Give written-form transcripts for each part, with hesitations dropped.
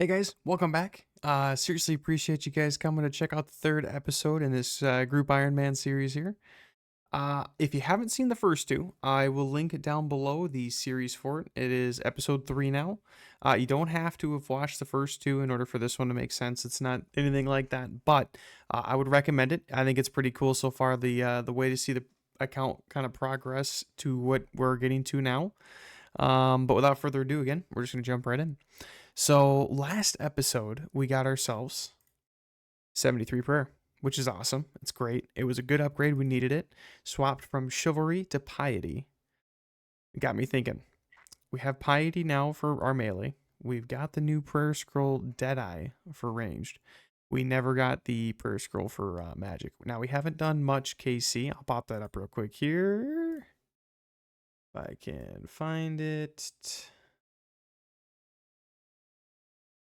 Hey guys, welcome back. Seriously appreciate you guys coming to check out the third episode in this group Ironman series here. If you haven't seen the first two, I will link it down below the series for it. It is episode 3 now. You don't have to have watched the first two in order for this one to make sense. It's not anything like that, but I would recommend it. I think it's pretty cool so far. The way to see the account kind of progress to what we're getting to now. But without further ado, again, we're just gonna jump right in. So last episode, we got ourselves 73 prayer, which is awesome. It's great. It was a good upgrade. We needed it. Swapped from chivalry to piety. It got me thinking. We have piety now for our melee. We've got the new prayer scroll Deadeye for ranged. We never got the prayer scroll for magic. Now, we haven't done much KC. I'll pop that up real quick here. If I can find it.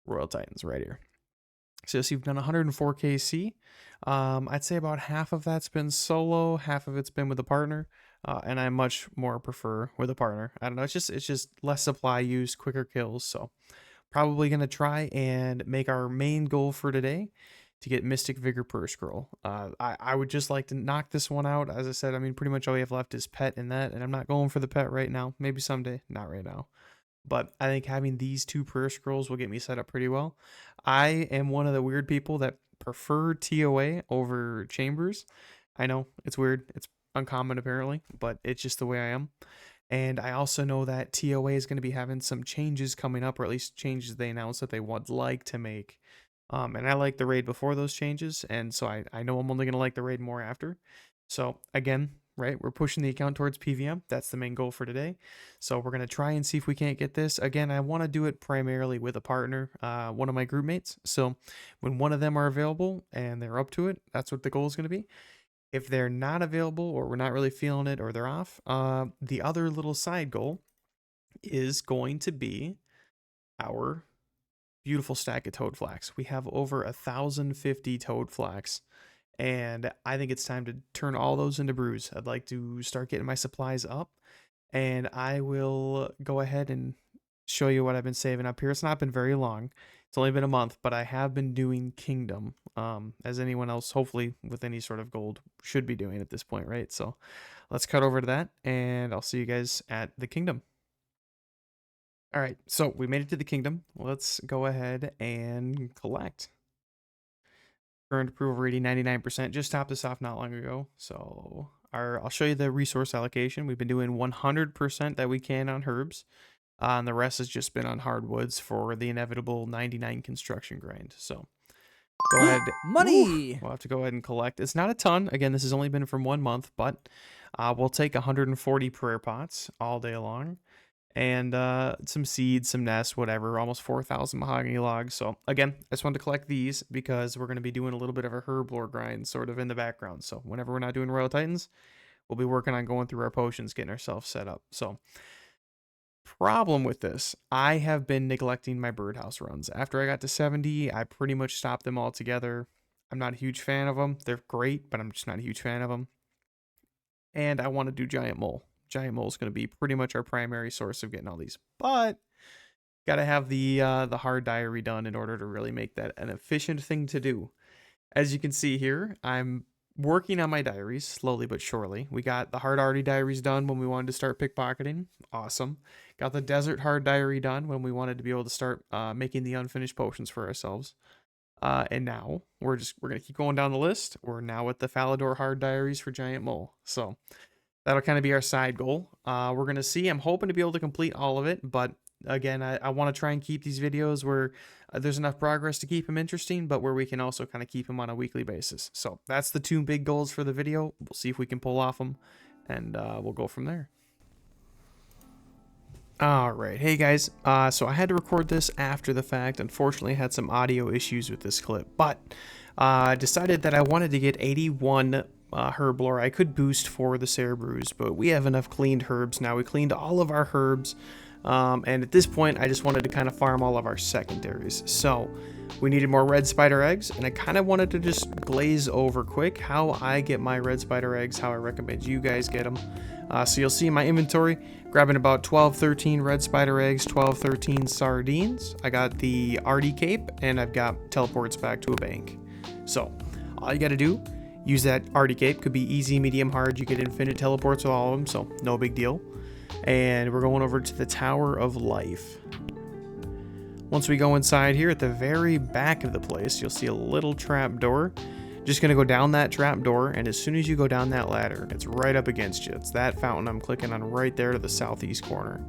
Royal Titans right here. So you've done 104 KC. I'd say about half of that's been solo, half of it's been with a partner, and I much more prefer with a partner. I don't know, it's just less supply use, quicker kills. So probably gonna try and make our main goal for today to get Mystic Vigor per scroll. I would just like to knock this one out. As I said, I mean, pretty much all we have left is pet and that, and I'm not going for the pet right now. Maybe someday, not right now. But I think having these two prayer scrolls will get me set up pretty well. I am one of the weird people that prefer TOA over chambers. I know it's weird. It's uncommon apparently, but it's just the way I am. And I also know that TOA is going to be having some changes coming up, or at least changes they announced that they would like to make. And I like the raid before those changes, and so I know I'm only going to like the raid more after. So again, right, we're pushing the account towards PVM. That's the main goal for today. So we're going to try and see if we can't get this. Again, I want to do it primarily with a partner, one of my group mates. So when one of them are available and they're up to it, that's what the goal is going to be. If they're not available, or we're not really feeling it, or they're off, the other little side goal is going to be our beautiful stack of toad flax. We have over 1,050 toad flax, and I think it's time to turn all those into brews. I'd like to start getting my supplies up, and I will go ahead and show you what I've been saving up here. It's not been very long. It's only been a month, but I have been doing Kingdom, as anyone else, hopefully with any sort of gold, should be doing at this point, right? So let's cut over to that, and I'll see you guys at the Kingdom. All right, so we made it to the Kingdom. Let's go ahead and collect. Current approval rating 99%. Just topped this off not long ago. So I'll show you the resource allocation. We've been doing 100% that we can on herbs. And the rest has just been on hardwoods for the inevitable 99 construction grind. So go ahead. Money! We'll have to go ahead and collect. It's not a ton. Again, this has only been from 1 month, but we'll take 140 prayer pots all day long. And some seeds, some nests, whatever, almost 4,000 mahogany logs. So again, I just wanted to collect these because we're going to be doing a little bit of a herblore grind sort of in the background. So whenever we're not doing Royal Titans, we'll be working on going through our potions, getting ourselves set up. So problem with this, I have been neglecting my birdhouse runs. After I got to 70, I pretty much stopped them altogether. I'm not a huge fan of them. They're great, but I'm just not a huge fan of them. And I want to do Giant Mole. Giant Mole is going to be pretty much our primary source of getting all these, but got to have the hard diary done in order to really make that an efficient thing to do. As you can see here, I'm working on my diaries slowly but surely. We got the hard arty diaries done when we wanted to start pickpocketing. Awesome. Got the desert hard diary done when we wanted to be able to start making the unfinished potions for ourselves. And now we're going to keep going down the list. We're now at the Falador hard diaries for Giant Mole. So that'll kind of be our side goal. We're going to see. I'm hoping to be able to complete all of it. But again, I want to try and keep these videos where there's enough progress to keep them interesting, but where we can also kind of keep them on a weekly basis. So that's the two big goals for the video. We'll see if we can pull off them, and we'll go from there. All right. Hey, guys. So I had to record this after the fact. Unfortunately, I had some audio issues with this clip, but I decided that I wanted to get 81 Herblore. I could boost for the Cerebrews, but we have enough cleaned herbs now. We cleaned all of our herbs, and at this point I just wanted to kind of farm all of our secondaries. So we needed more red spider eggs, and I kind of wanted to just glaze over quick how I get my red spider eggs, how I recommend you guys get them. So you'll see in my inventory, grabbing about 12, 13 red spider eggs, 12, 13 sardines. I got the RD cape, and I've got teleports back to a bank. So all you got to do, use that RD cape. Could be easy, medium, hard. You get infinite teleports with all of them, so no big deal. And we're going over to the Tower of Life. Once we go inside here, at the very back of the place, you'll see a little trap door. Just gonna go down that trap door, and as soon as you go down that ladder, it's right up against you. It's that fountain I'm clicking on right there to the southeast corner.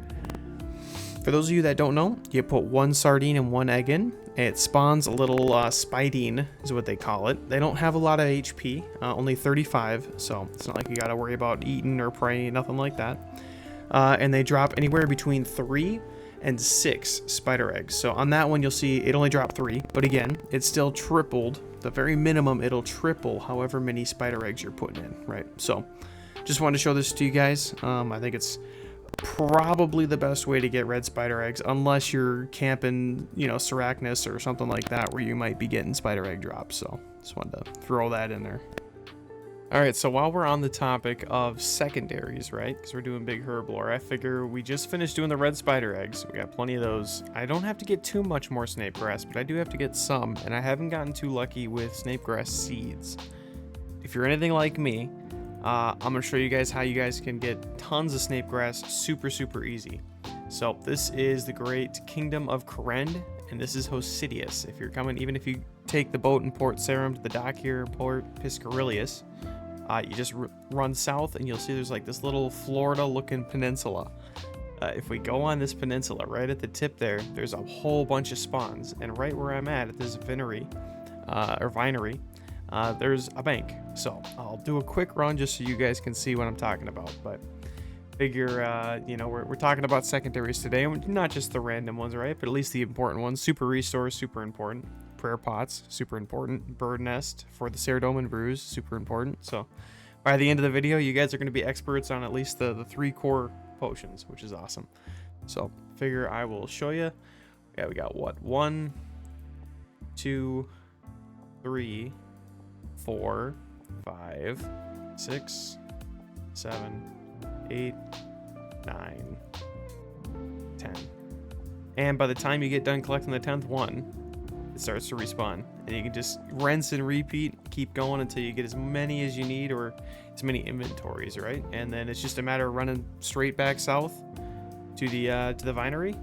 For those of you that don't know, you put one sardine and one egg in. It spawns a little spidine, is what they call it. They don't have a lot of HP, only 35, so it's not like you gotta worry about eating or praying, nothing like that. And they drop anywhere between 3 and 6 spider eggs. So on that one, you'll see it only dropped 3, but again, it's still tripled. The very minimum, it'll triple however many spider eggs you're putting in, right? So just wanted to show this to you guys. I think it's probably the best way to get red spider eggs, unless you're camping, you know, Sarachnis or something like that, where you might be getting spider egg drops. So just wanted to throw that in there. All right, so while we're on the topic of secondaries, right, because we're doing big herblore, I figure we just finished doing the red spider eggs. We got plenty of those. I don't have to get too much more snape grass, but I do have to get some, and I haven't gotten too lucky with snape grass seeds. If you're anything like me, I'm going to show you guys how you guys can get tons of snape grass super easy. So this is the great Kingdom of Korend, and this is Hosidius. If you're coming, even if you take the boat in Port Sarum to the dock here, Port Piscarilius, you just run south and you'll see there's like this little Florida looking peninsula. If we go on this peninsula, right at the tip there's a whole bunch of spawns, and right where I'm at this vinery, there's a bank. So I'll do a quick run just so you guys can see what I'm talking about. But figure, you know, we're talking about secondaries today, not just the random ones, right? But at least the important ones. Super restores, super important. Prayer pots, super important. Bird nest for the Ceradoman brews, super important. So by the end of the video, you guys are going to be experts on at least the 3 core potions, which is awesome. So figure I will show you. Yeah, we got what? 1, 2, 3, 4, 5, 6, 7, 8, 9, 10. And by the time you get done collecting the 10th one, it starts to respawn, and you can just rinse and repeat, keep going until you get as many as you need, or as many inventories, right? And then it's just a matter of running straight back south to the vinery,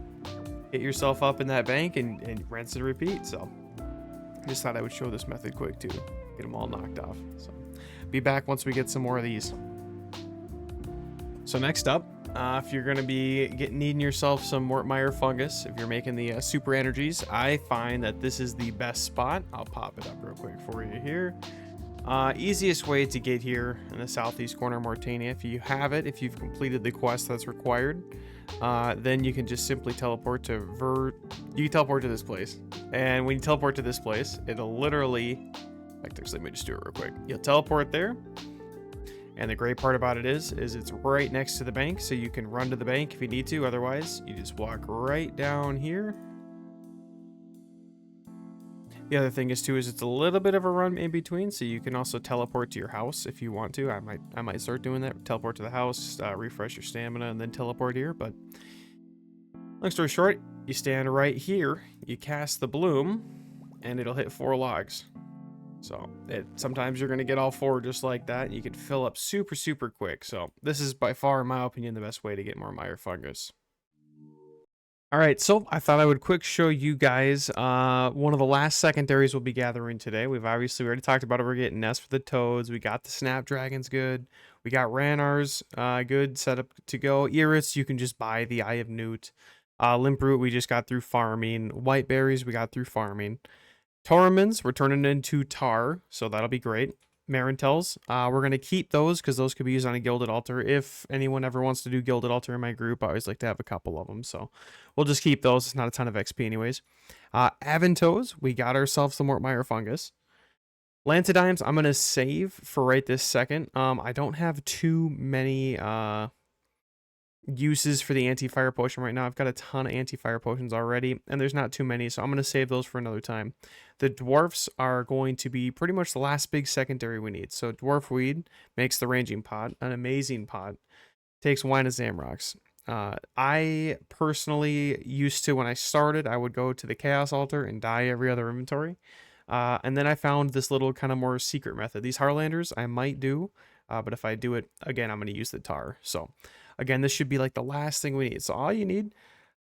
get yourself up in that bank, and rinse and repeat. So I just thought I would show this method quick too, get them all knocked off. So be back once we get some more of these. So next up, if you're going to be needing yourself some Mortmeyer fungus, if you're making the super energies, I find that this is the best spot. I'll pop it up real quick for you here. Easiest way to get here in the southeast corner of Mortania, if you have it, if you've completed the quest that's required, then you can just simply teleport to this place. And when you teleport to this place, it'll literally, actually, let me just do it real quick. You'll teleport there. And the great part about it is it's right next to the bank, so you can run to the bank if you need to. Otherwise, you just walk right down here. The other thing is it's a little bit of a run in between, so you can also teleport to your house if you want to. I might start doing that. Teleport to the house, refresh your stamina, and then teleport here. But long story short, you stand right here, you cast the bloom, and it'll hit 4 logs. So sometimes you're going to get all 4 just like that, and you can fill up super quick. So this is by far, in my opinion, the best way to get more Meyer fungus. All right, so I thought I would quick show you guys one of the last secondaries we'll be gathering today. We already talked about it. We're getting nests for the toads. We got the snapdragons good. We got Ranars good, set up to go. Iris, you can just buy the Eye of Newt. Limproot, we just got through farming. White berries, we got through farming. Tormans, we're turning into tar, so that'll be great. Marintels, we're going to keep those because those could be used on a gilded altar. If anyone ever wants to do gilded altar in my group, I always like to have a couple of them, so we'll just keep those. It's not a ton of XP anyways. Aventos, we got ourselves the Mortmeyer fungus. Lantidimes, I'm going to save for right this second. I don't have too many uses for the anti-fire potion right now. I've got a ton of anti-fire potions already, and there's not too many, so I'm going to save those for another time. The dwarfs are going to be pretty much the last big secondary we need. So dwarf weed makes the ranging pot, an amazing pot. Takes wine and Zamrocks. I personally used to, when I started, I would go to the Chaos Altar and die every other inventory. And then I found this little kind of more secret method. These Heartlanders I might do, but if I do it again, I'm going to use the tar. So again, this should be like the last thing we need. So all you need,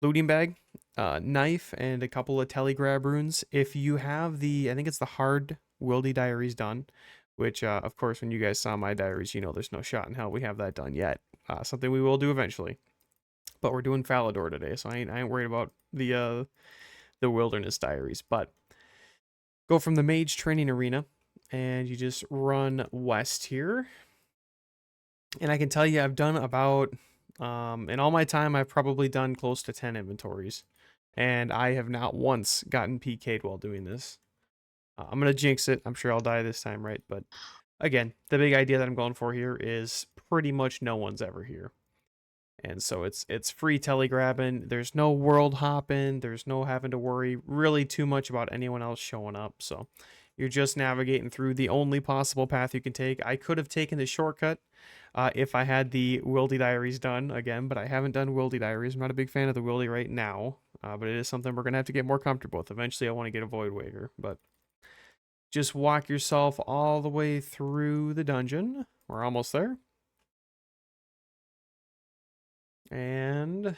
looting bag, knife, and a couple of telegrab runes. If you have the, I think it's the hard wildy diaries done, which of course when you guys saw my diaries, you know there's no shot in hell we have that done yet. Something we will do eventually. But we're doing Falador today, so I ain't worried about the wilderness diaries. But go from the mage training arena, and you just run west here. And I can tell you, I've done about in all my time, I've probably done close to 10 inventories, and I have not once gotten PK'd while doing this. I'm gonna jinx it. I'm sure I'll die this time, right? But again, the big idea that I'm going for here is pretty much no one's ever here. And so it's free telegrabbing. There's no world hopping. There's no having to worry really too much about anyone else showing up. So you're just navigating through the only possible path you can take. I could have taken the shortcut if I had the Wildy Diaries done again, but I haven't done Wildy Diaries. I'm not a big fan of the Wildy right now, but it is something we're going to have to get more comfortable with. Eventually, I want to get a Void Wager, but just walk yourself all the way through the dungeon. We're almost there. And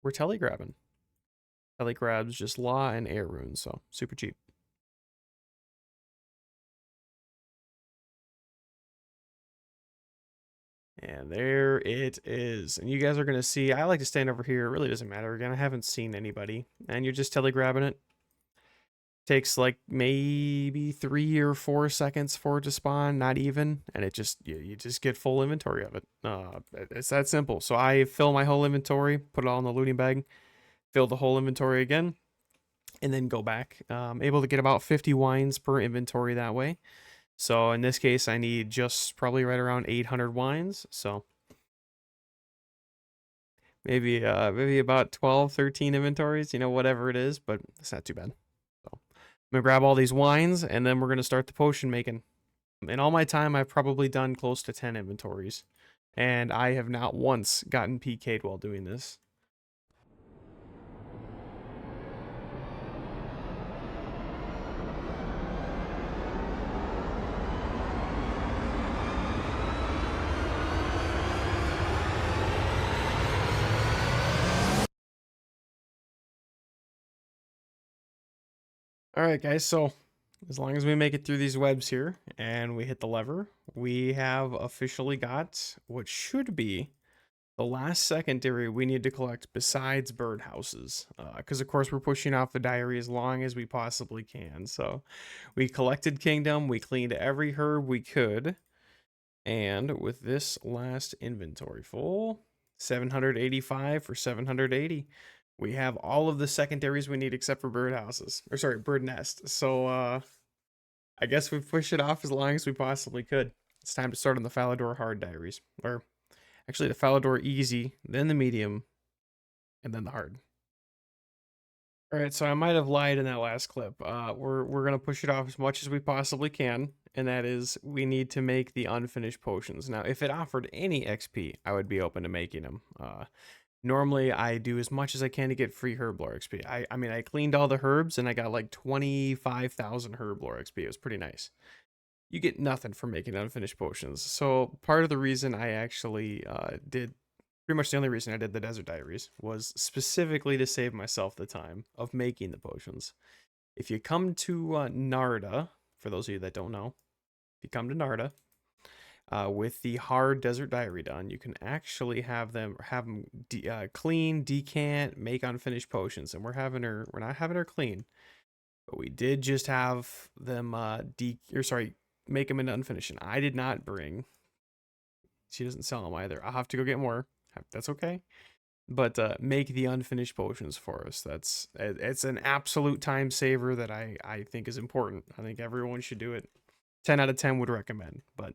we're telegrabbing. Telegrabs just law and air runes, so super cheap. And there it is. And you guys are going to see, I like to stand over here. It really doesn't matter. Again, I haven't seen anybody. And you're just telegrabbing it. Takes like maybe 3 or 4 seconds for it to spawn, not even. And it just, you just get full inventory of it. It's that simple. So I fill my whole inventory, put it all in the looting bag, fill the whole inventory again, and then go back. Able to get about 50 wines per inventory that way. So in this case, I need just probably right around 800 wines. So maybe about 12, 13 inventories, whatever it is, but it's not too bad. So I'm gonna grab all these wines, and then we're gonna start the potion making. In all my time, I've probably done close to 10 inventories, and I have not once gotten PK'd while doing this. All right, guys, so as long as we make it through these webs here and we hit the lever, we have officially got what should be the last secondary we need to collect besides birdhouses. Because, of course, we're pushing off the diary as long as we possibly can. So we collected Kingdom, we cleaned every herb we could. And with this last inventory full, 785 for 780. We have all of the secondaries we need except for birdhouses. Or sorry, bird nest. So I guess we push it off as long as we possibly could. It's time to start on the Falador hard diaries. Or actually the Falador easy, then the medium, and then the hard. All right, so I might have lied in that last clip. We're gonna push it off as much as we possibly can, and that is we need to make the unfinished potions. Now, if it offered any XP, I would be open to making them. Normally, I do as much as I can to get free Herblore XP. I mean, I cleaned all the herbs, and I got like 25,000 Herblore XP. It was pretty nice. You get nothing for making unfinished potions. So part of the reason I actually did pretty much the only reason I did the Desert Diaries was specifically to save myself the time of making the potions. If you come to Narda, for those of you that don't know, if you come to Narda with the hard Desert Diary done, you can actually have them clean, decant, make unfinished potions. And we're not having her clean, but we did just have them make them into unfinished. And I did not bring. She doesn't sell them either. I'll have to go get more. That's okay. But make the unfinished potions for us. It's an absolute time saver that I think is important. I think everyone should do it. 10 out of 10 would recommend. But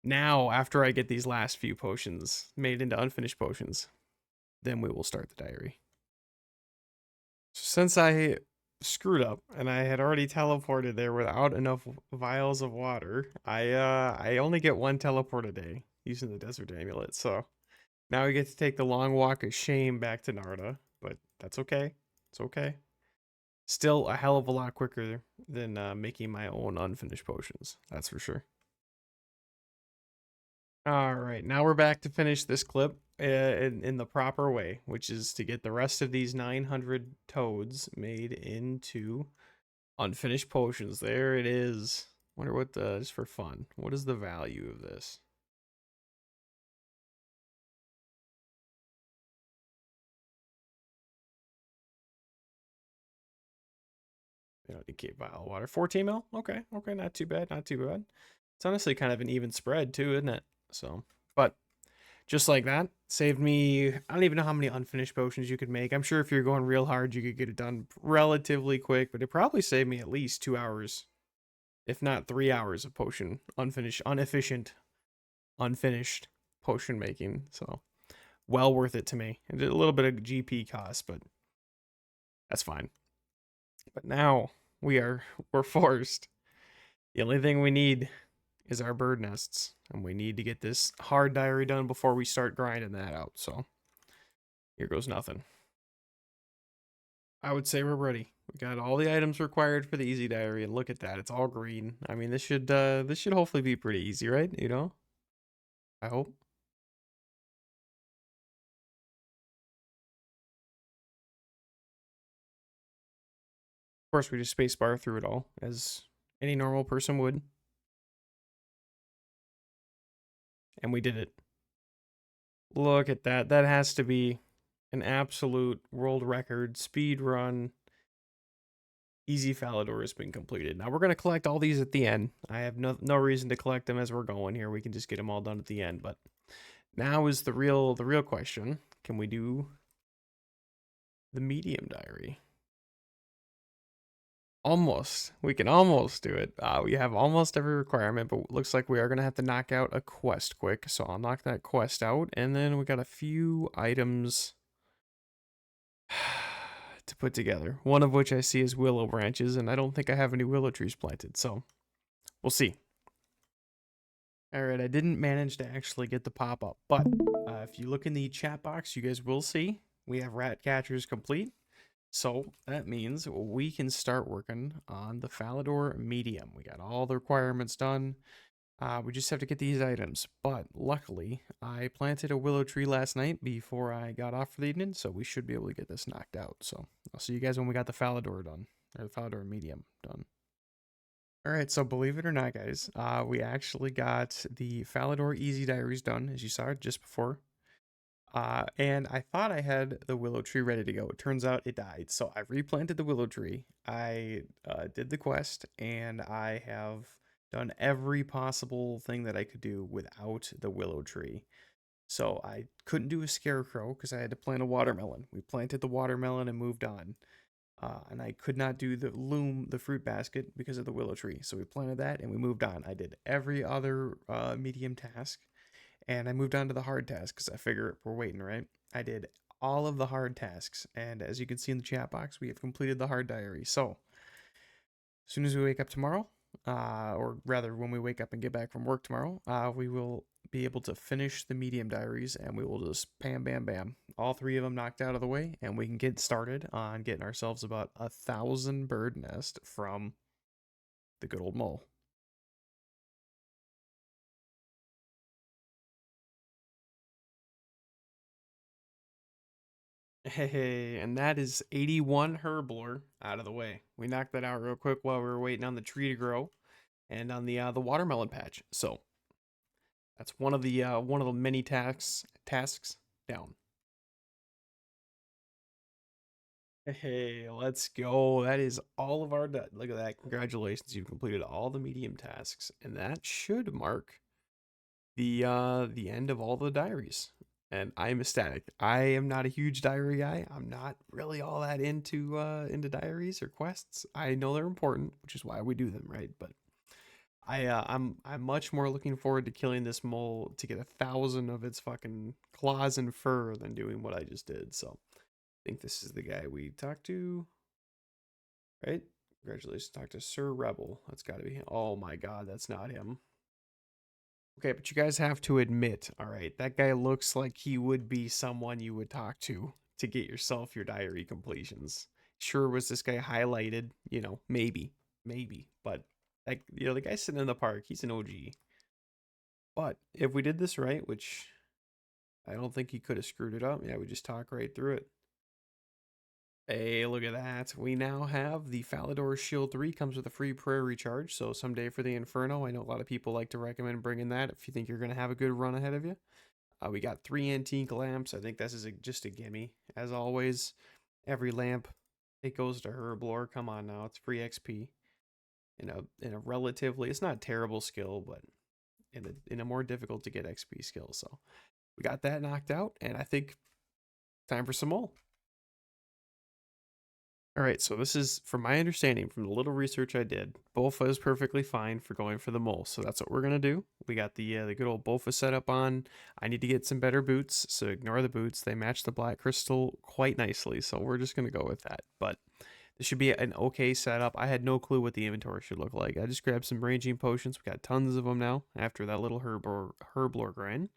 now, after I get these last few potions made into unfinished potions, then we will start the diary. Since I screwed up and I had already teleported there without enough vials of water, I only get one teleport a day using the desert amulet, so Now we get to take the long walk of shame back to Narda, but that's okay. It's okay. Still a hell of a lot quicker than making my own unfinished potions. That's for sure. All right, now we're back to finish this clip in the proper way, which is to get the rest of these 900 toads made into unfinished potions. There it is. Wonder what just for fun. What is the value of this? You know, decay vial of water. 14 mil? Okay, okay, not too bad, not too bad. It's honestly kind of an even spread too, isn't it? So, but just like that, saved me, I don't even know how many unfinished potions you could make. I'm sure if you're going real hard, you could get it done relatively quick, but it probably saved me at least 2 hours, if not 3 hours of potion, unfinished potion making. So, well worth it to me. And a little bit of GP cost, but that's fine. But now we're forced. The only thing we need is our bird nests, and we need to get this hard diary done before we start grinding that out. So here goes nothing. I would say we're ready. We got all the items required for the easy diary, and look at that, it's all green. I mean, this should hopefully be pretty easy, right? You know, I hope. Of course, we just space bar through it all as any normal person would, and we did it. Look at that. That has to be an absolute world record speed run. Easy Falador has been completed. Now we're going to collect all these at the end. I have no reason to collect them as we're going here. We can just get them all done at the end. But now is the real question. Can we do the medium diary? Almost. We can almost do it. We have almost every requirement, but looks like we are going to have to knock out a quest quick. So I'll knock that quest out. And then we got a few items to put together. One of which I see is willow branches, and I don't think I have any willow trees planted. So we'll see. All right, I didn't manage to actually get the pop-up, but if you look in the chat box, you guys will see we have rat catchers complete. So that means we can start working on the Falador medium. We got all the requirements done. We just have to get these items. But luckily, I planted a willow tree last night before I got off for the evening, so we should be able to get this knocked out. So I'll see you guys when we got the Falador done, or the Falador medium done. All right, so believe it or not, guys, we actually got the Falador Easy Diaries done, as you saw just before. And I thought I had the willow tree ready to go. It turns out it died. So I replanted the willow tree. I did the quest, and I have done every possible thing that I could do without the willow tree. So I couldn't do a scarecrow because I had to plant a watermelon. We planted the watermelon and moved on. And I could not do the loom, the fruit basket, because of the willow tree. So we planted that and we moved on. I did every other medium task, and I moved on to the hard task because I figure we're waiting, right? I did all of the hard tasks, and as you can see in the chat box, we have completed the hard diary. So as soon as we wake up tomorrow, or rather when we wake up and get back from work tomorrow, we will be able to finish the medium diaries, and we will just bam, bam, bam, all three of them knocked out of the way, and we can get started on getting ourselves about 1,000 bird nest from the good old mole. Hey, and that is 81 Herblore out of the way. We knocked that out real quick while we were waiting on the tree to grow and on the watermelon patch. So that's one of the many tasks down. Hey, let's go. That is all of our done. Look at that. Congratulations. You've completed all the medium tasks. And that should mark the end of all the diaries. And I'm ecstatic. I am not a huge diary guy. I'm not really all that into diaries or quests. I know they're important, which is why we do them, right? But I'm much more looking forward to killing this mole to get 1,000 of its fucking claws and fur than doing what I just did. So I think this is the guy we talked to, right? Congratulations, talk to Sir Rebel. That's got to be him. Oh my god, that's not him. Okay, but you guys have to admit, all right, that guy looks like he would be someone you would talk to get yourself your diary completions. Sure, was this guy highlighted? Maybe, but like, the guy sitting in the park, he's an OG. But if we did this right, which I don't think he could have screwed it up, yeah, we just talk right through it. Hey, look at that. We now have the Falador Shield 3 comes with a free prayer recharge. So someday for the Inferno, I know a lot of people like to recommend bringing that if you think you're going to have a good run ahead of you. We got 3 antique lamps. I think this is just a gimme. As always, every lamp, it goes to Herblore. Come on now, it's free XP. In a relatively, it's not terrible skill, but in a more difficult to get XP skill. So we got that knocked out, and I think time for some more. All right, so this is, from my understanding, from the little research I did, Bofa is perfectly fine for going for the mole. So that's what we're gonna do. We got the good old Bofa setup on. I need to get some better boots, so ignore the boots. They match the black crystal quite nicely, so we're just gonna go with that. But this should be an okay setup. I had no clue what the inventory should look like. I just grabbed some ranging potions. We got tons of them now after that little herblore grind.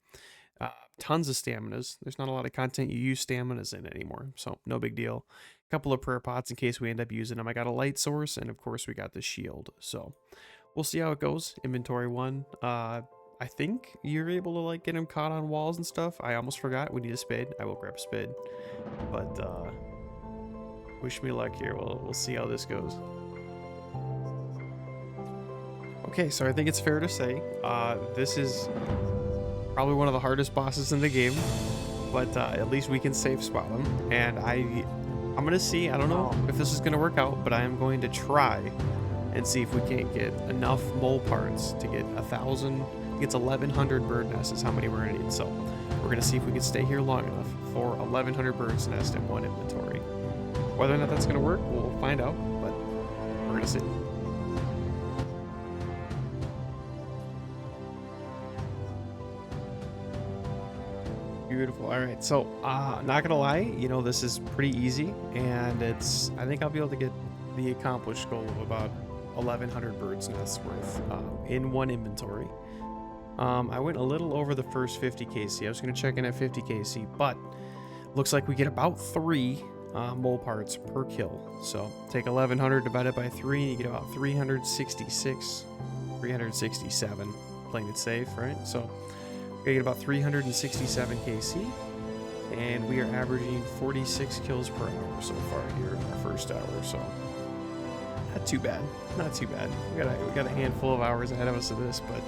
Uh, Tons of staminas. There's not a lot of content you use staminas in anymore, so no big deal. A couple of prayer pots in case we end up using them. I got a light source, and of course we got the shield. So we'll see how it goes. Inventory 1. I think you're able to like get them caught on walls and stuff. I almost forgot. We need a spade. I will grab a spade. But wish me luck here. We'll see how this goes. Okay, so I think it's fair to say this is probably one of the hardest bosses in the game, but at least we can safe spot him. And I'm gonna see. I don't know if this is gonna work out, but I am going to try and see if we can't get enough mole parts to get 1,000. I think it's 1,100 bird nests is how many we're gonna need. So we're gonna see if we can stay here long enough for 1,100 bird's nest in one inventory. Whether or not that's gonna work, we'll find out. But we're gonna see. Beautiful. All right. So, not gonna lie, this is pretty easy, and I think I'll be able to get the accomplished goal of about 1,100 birds nests worth in one inventory. I went a little over the first 50 KC. I was gonna check in at 50 KC, but looks like we get about 3 mole parts per kill. So take 1,100 divided by 3, and you get about 366, 367. Playing it safe, right? So we get about 367 KC, and we are averaging 46 kills per hour so far here in our first hour. So not too bad, not too bad. We got a handful of hours ahead of us of this, but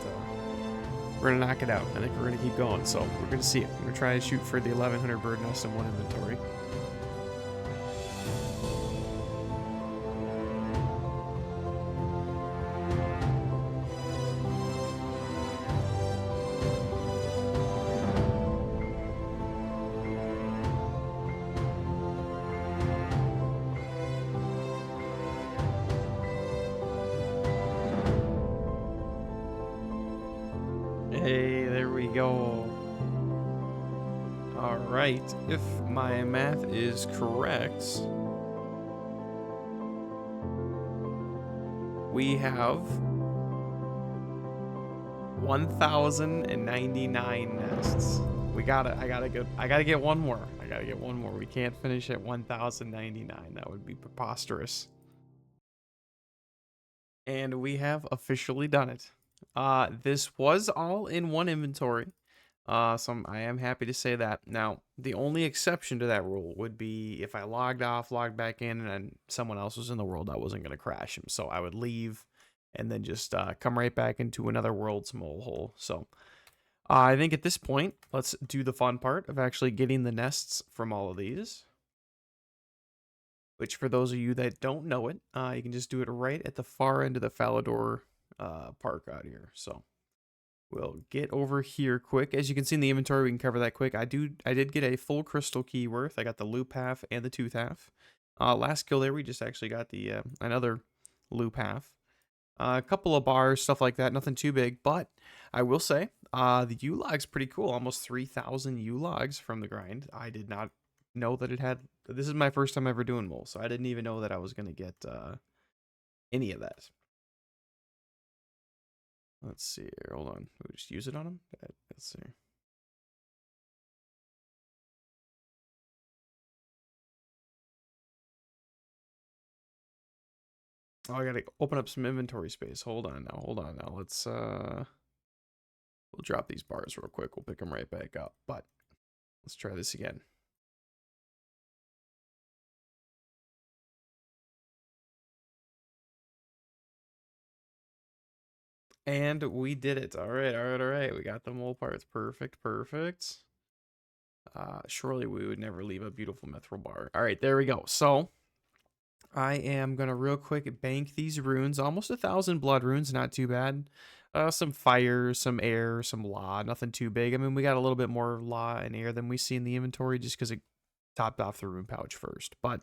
we're gonna knock it out. I think we're gonna keep going. So we're gonna see it. I'm gonna try to shoot for the 1,100 bird nest in one inventory. Hey, there we go. All right, if my math is correct, we have 1,099 nests. I gotta get one more. I gotta get one more. We can't finish at 1,099. That would be preposterous. And we have officially done it. This was all in one inventory. So I am happy to say that. Now, the only exception to that rule would be if I logged off, logged back in, and then someone else was in the world, I wasn't going to crash him. So I would leave and then just come right back into another world's mole hole. So I think at this point, let's do the fun part of actually getting the nests from all of these. Which, for those of you that don't know it, you can just do it right at the far end of the Falador park out here. So we'll get over here quick. As you can see in the inventory, we can cover that quick. I did get a full crystal key worth. I got the loop half and the tooth half. Last kill there, we just actually got the another loop half. A couple of bars, stuff like that. Nothing too big, but I will say the U-log's pretty cool. Almost 3,000 U-logs from the grind. I did not know that it had. This is my first time ever doing mole, so I didn't even know that I was going to get any of that. Let's see here. Hold on. We just use it on him? Let's see. Oh, I gotta open up some inventory space. Hold on now. Hold on now. Let's we'll drop these bars real quick. We'll pick them right back up. But let's try this again. And we did it. All right, all right, all right. We got the mole parts. Perfect, perfect. Surely we would never leave a beautiful mithril bar. All right, there we go. So I am gonna real quick bank these runes. Almost 1,000 blood runes, not too bad. Some fire, some air, some law, nothing too big. I mean, we got a little bit more law and air than we see in the inventory just because it topped off the rune pouch first. But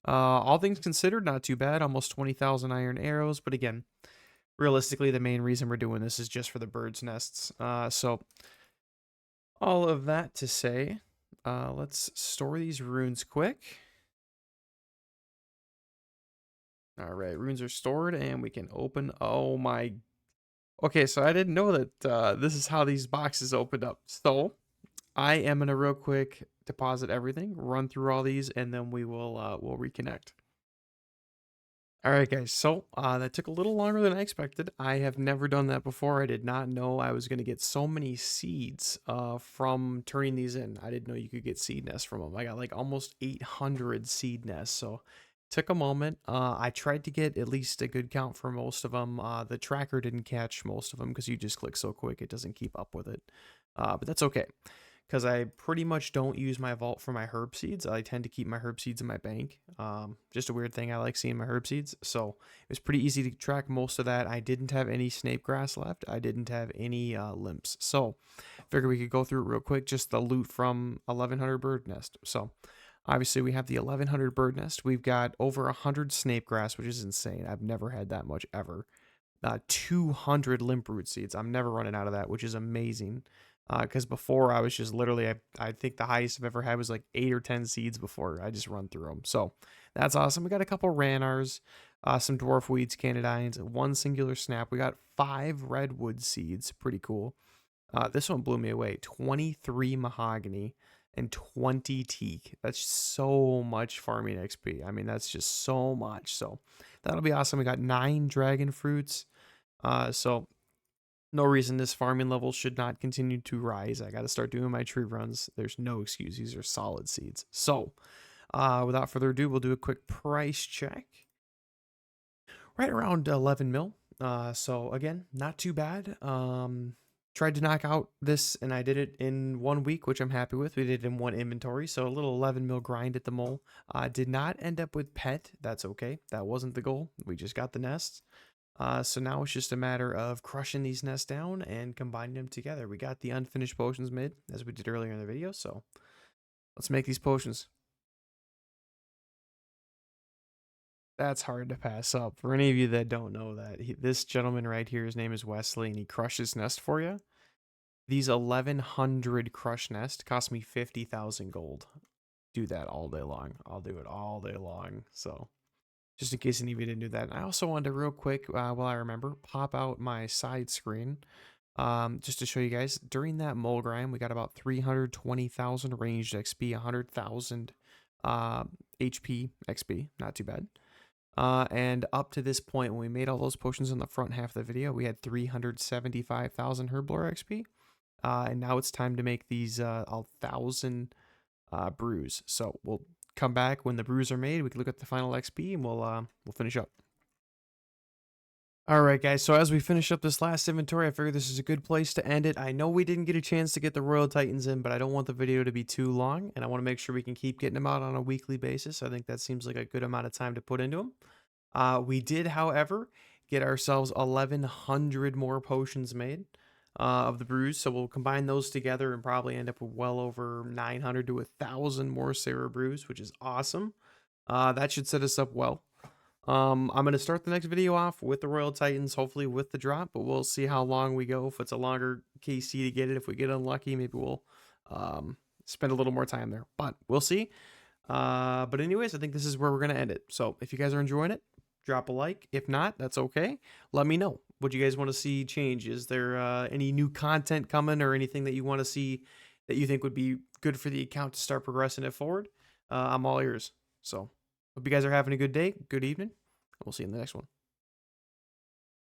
all things considered, not too bad. Almost 20,000 iron arrows. But again, realistically, the main reason we're doing this is just for the bird's nests. So all of that to say, let's store these runes quick. All right, runes are stored, and we can open. Oh my. Okay, so I didn't know that this is how these boxes opened up. So I am gonna real quick deposit everything, run through all these, and then we'll reconnect. All right, guys. So that took a little longer than I expected. I have never done that before. I did not know I was going to get so many seeds from turning these in. I didn't know you could get seed nests from them. I got like almost 800 seed nests. So took a moment. I tried to get at least a good count for most of them. The tracker didn't catch most of them because you just click so quick it doesn't keep up with it. But that's okay, because I pretty much don't use my vault for my herb seeds. I tend to keep my herb seeds in my bank. Just a weird thing. I like seeing my herb seeds. So it was pretty easy to track most of that. I didn't have any snape grass left. I didn't have any limps. So figure we could go through it real quick. Just the loot from 1100 bird nest. So obviously we have the 1100 bird nest. We've got over 100 snape grass, which is insane. I've never had that much ever. 200 limp root seeds. I'm never running out of that, which is amazing. Because before I was just literally, I think the highest I've ever had was like 8 or 10 seeds before. I just run through them. So that's awesome. We got a couple ranars, some dwarf weeds, canadines, one singular snap. We got 5 redwood seeds. Pretty cool. This one blew me away. 23 mahogany and 20 teak. That's so much farming XP. I mean, that's just so much. So that'll be awesome. We got 9 dragon fruits. So no reason this farming level should not continue to rise. I got to start doing my tree runs. There's no excuse. These are solid seeds. So without further ado, we'll do a quick price check. Right around 11 mil. So again, not too bad. Tried to knock out this, and I did it in 1 week, which I'm happy with. We did it in 1 inventory, so a little 11 mil grind at the mole. Did not end up with pet. That's okay. That wasn't the goal. We just got the nests. So now it's just a matter of crushing these nests down and combining them together. We got the unfinished potions made, as we did earlier in the video, so let's make these potions. That's hard to pass up. For any of you that don't know that, this gentleman right here, his name is Wesley, and he crushes nest for you. These 1100 crush nest cost me 50,000 gold. Do that all day long. I'll do it all day long, so just in case any of you didn't do that. I also wanted to real quick, while I remember, pop out my side screen just to show you guys. During that mole grind, we got about 320,000 ranged XP, 100,000 HP XP. Not too bad. And up to this point, when we made all those potions in the front half of the video, we had 375,000 Herblore XP. And now it's time to make these 1,000 brews. So we'll come back when the brews are made. We can look at the final XP, and we'll finish up. All right, guys. So as we finish up this last inventory, I figured this is a good place to end it. I know we didn't get a chance to get the Royal Titans in, but I don't want the video to be too long, and I want to make sure we can keep getting them out on a weekly basis. I think that seems like a good amount of time to put into them. We did, however, get ourselves 1,100 more potions made of the brews, so we'll combine those together and probably end up with well over 900 to 1,000 more Sarah brews, which is awesome. That should set us up well. I'm going to start the next video off with the Royal Titans, hopefully with the drop, but we'll see how long we go. If it's a longer KC to get it, if we get unlucky, maybe we'll spend a little more time there, but we'll see. But anyways, I think this is where we're going to end it. So if you guys are enjoying it, drop a like. If not, that's okay. Let me know. what do you guys want to see change? Is there any new content coming or anything that you want to see that you think would be good for the account to start progressing it forward? I'm all ears. So hope you guys are having a good day, good evening, and we'll see you in the next one.